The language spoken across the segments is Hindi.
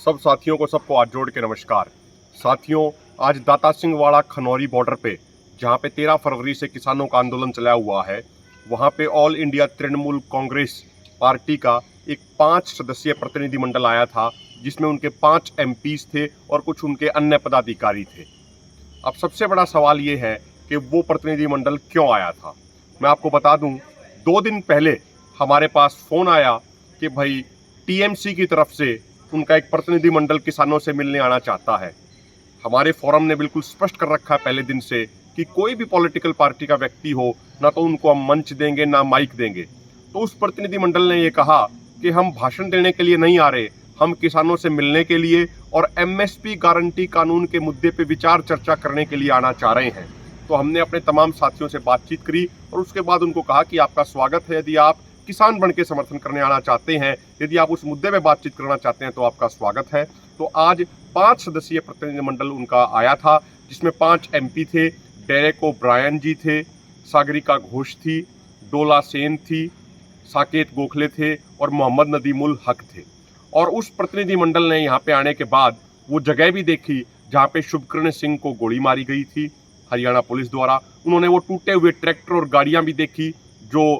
सब साथियों को सबको हाथ जोड़ के नमस्कार। साथियों, आज दाता सिंह वाड़ा खनौरी बॉर्डर पे जहाँ पे 13 फरवरी से किसानों का आंदोलन चला हुआ है, वहाँ पे all India Trinamool Congress party का एक 5 सदस्यीय प्रतिनिधिमंडल आया था, जिसमें उनके 5 एमपीज थे और कुछ उनके अन्य पदाधिकारी थे। अब सबसे बड़ा सवाल ये है कि वो प्रतिनिधिमंडल क्यों आया था। मैं आपको बता दूं, 2 दिन पहले हमारे पास फ़ोन आया कि भाई टीएमसी की तरफ से उनका एक प्रतिनिधिमंडल किसानों से मिलने आना चाहता है। हमारे फोरम ने बिल्कुल स्पष्ट कर रखा है पहले दिन से कि कोई भी पॉलिटिकल पार्टी का व्यक्ति हो, ना तो उनको हम मंच देंगे ना माइक देंगे। तो उस प्रतिनिधिमंडल ने ये कहा कि हम भाषण देने के लिए नहीं आ रहे, हम किसानों से मिलने के लिए और एमएसपी गारंटी कानून के मुद्दे पे विचार चर्चा करने के लिए आना चाह रहे हैं। तो हमने अपने तमाम साथियों से बातचीत करी और उसके बाद उनको कहा कि आपका स्वागत है, यदि आप किसान बन के समर्थन करने आना चाहते हैं, यदि आप उस मुद्दे पे बातचीत करना चाहते हैं तो आपका स्वागत है। तो आज 5 सदस्यीय प्रतिनिधिमंडल उनका आया था, जिसमें 5 एमपी थे। डेरेक ओब्रायन जी थे, सागरिका घोष थी, डोला सेन थी, साकेत गोखले थे और मोहम्मद नदीमुल हक थे। और उस प्रतिनिधिमंडल ने यहाँ पे आने के बाद वो जगह भी देखी जहाँ पे शुभकर्ण सिंह को गोली मारी गई थी हरियाणा पुलिस द्वारा। उन्होंने वो टूटे हुए ट्रैक्टर और गाड़ियाँ भी देखी जो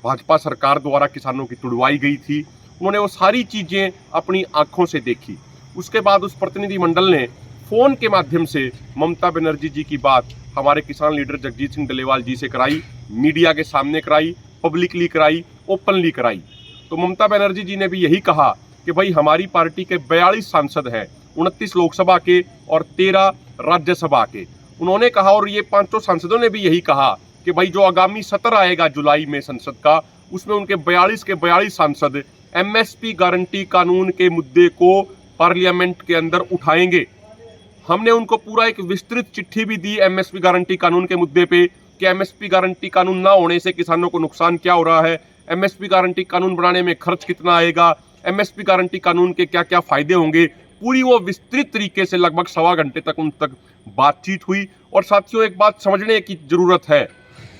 भाजपा सरकार द्वारा किसानों की तुड़वाई गई थी। उन्होंने वो सारी चीज़ें अपनी आंखों से देखी। उसके बाद उस प्रतिनिधिमंडल ने फ़ोन के माध्यम से ममता बनर्जी जी की बात हमारे किसान लीडर जगजीत सिंह डल्लेवाल जी से कराई, मीडिया के सामने कराई, पब्लिकली कराई, ओपनली कराई। तो ममता बनर्जी जी ने भी यही कहा कि भाई हमारी पार्टी के 42 सांसद हैं, 29 लोकसभा के और 13 राज्यसभा के। उन्होंने कहा और ये 5 सांसदों ने भी यही कहा कि भाई जो आगामी सत्र आएगा जुलाई में संसद का, उसमें उनके 42 के 42 सांसद एमएसपी गारंटी कानून के मुद्दे को पार्लियामेंट के अंदर उठाएंगे। हमने उनको पूरा एक विस्तृत चिट्ठी भी दी एमएसपी गारंटी कानून के मुद्दे पे कि एमएसपी गारंटी कानून ना होने से किसानों को नुकसान क्या हो रहा है, एमएसपी गारंटी कानून बनाने में खर्च कितना आएगा, एमएसपी गारंटी कानून के क्या क्या फायदे होंगे। पूरी वो विस्तृत तरीके से लगभग 1.25 घंटे तक उन तक बातचीत हुई। और साथियों, एक बात समझने की जरूरत है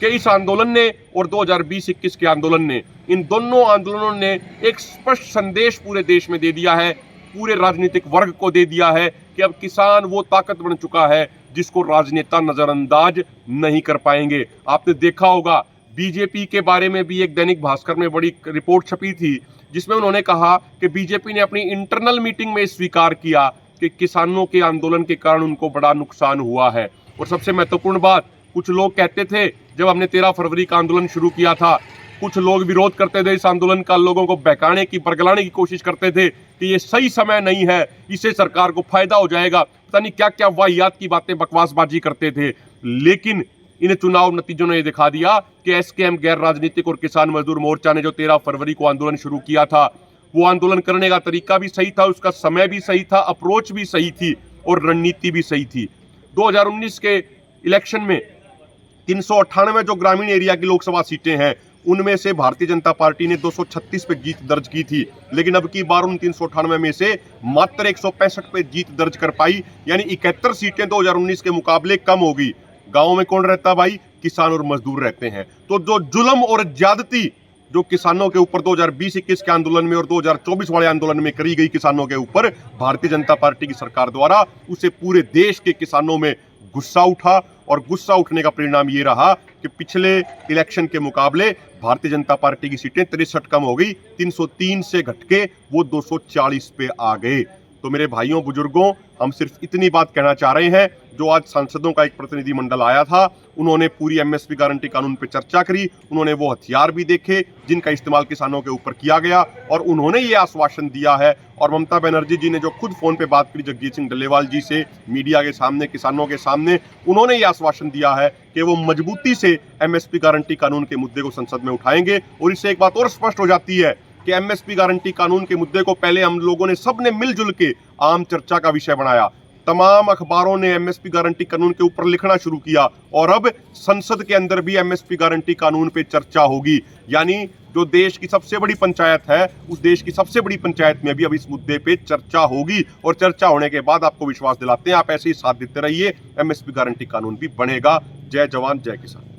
कि इस आंदोलन ने और 2020-21 के आंदोलन ने, इन दोनों आंदोलनों ने एक स्पष्ट संदेश पूरे देश में दे दिया है, पूरे राजनीतिक वर्ग को दे दिया है कि अब किसान वो ताकत बन चुका है जिसको राजनेता नजरअंदाज नहीं कर पाएंगे। आपने देखा होगा बीजेपी के बारे में भी एक दैनिक भास्कर में बड़ी रिपोर्ट छपी थी, जिसमें उन्होंने कहा कि बीजेपी ने अपनी इंटरनल मीटिंग में स्वीकार किया कि किसानों के आंदोलन के कारण उनको बड़ा नुकसान हुआ है। और सबसे महत्वपूर्ण बात, कुछ लोग कहते थे जब हमने 13 फरवरी का आंदोलन शुरू किया था, कुछ लोग विरोध करते थे इस आंदोलन का, लोगों को बहकाने की, बरगलाने की कोशिश करते थे कि ये सही समय नहीं है, इससे सरकार को फायदा हो जाएगा, पता नहीं क्या क्या वाहियात की बातें, बकवासबाजी करते थे। लेकिन इन चुनाव नतीजों ने ये दिखा दिया कि एसकेएम गैर राजनीतिक और किसान मजदूर मोर्चा ने जो 13 फरवरी को आंदोलन शुरू किया था, वो आंदोलन करने का तरीका भी सही था, उसका समय भी सही था, अप्रोच भी सही थी और रणनीति भी सही थी। 2019 के इलेक्शन में 398 जो ग्रामीण एरिया की लोकसभा सीटें हैं, उनमें से भारतीय जनता पार्टी ने 236 पे जीत दर्ज की थी। लेकिन अब की बार उन 398 में से मात्र 165 पे जीत दर्ज कर पाई, यानी 71 सीटें 2019 के मुकाबले कम होगी। गाँव में कौन रहता भाई? किसान और मजदूर रहते हैं। तो जो जुल्म और ज्यादती जो किसानों के ऊपर 2020-21 के आंदोलन में और 2024 वाले आंदोलन में करी गई किसानों के ऊपर भारतीय जनता पार्टी की सरकार द्वारा, उसे पूरे देश के किसानों में गुस्सा उठा। और गुस्सा उठने का परिणाम ये रहा कि पिछले इलेक्शन के मुकाबले भारतीय जनता पार्टी की सीटें 63 कम हो गई, 303 से घट के वो 240 पे आ गए। तो मेरे भाइयों बुजुर्गों, हम सिर्फ इतनी बात कहना चाह रहे हैं, जो आज सांसदों का एक प्रतिनिधिमंडल आया था, उन्होंने पूरी एमएसपी गारंटी कानून पर चर्चा करी, उन्होंने वो हथियार भी देखे जिनका इस्तेमाल किसानों के ऊपर किया गया, और उन्होंने ये आश्वासन दिया है। और ममता बनर्जी जी ने जो खुद फोन पे बात करी जगजीत सिंह डल्लेवाल जी से, मीडिया के सामने, किसानों के सामने, उन्होंने ये आश्वासन दिया है कि वो मजबूती से एमएसपी गारंटी कानून के मुद्दे को संसद में उठाएंगे। और इससे एक बात और स्पष्ट हो जाती है कि एमएसपी गारंटी कानून के मुद्दे को पहले हम लोगों ने सबने मिलजुल के आम चर्चा का विषय बनाया, तमाम अखबारों ने एमएसपी गारंटी कानून के ऊपर लिखना शुरू किया, और अब संसद के अंदर भी एमएसपी गारंटी कानून पे चर्चा होगी। यानी जो देश की सबसे बड़ी पंचायत है, उस देश की सबसे बड़ी पंचायत में भी अब इस मुद्दे पे चर्चा होगी। और चर्चा होने के बाद आपको विश्वास दिलाते हैं, आप ऐसे ही साथ देते रहिए, एमएसपी गारंटी कानून भी बनेगा। जय जवान जय किसान।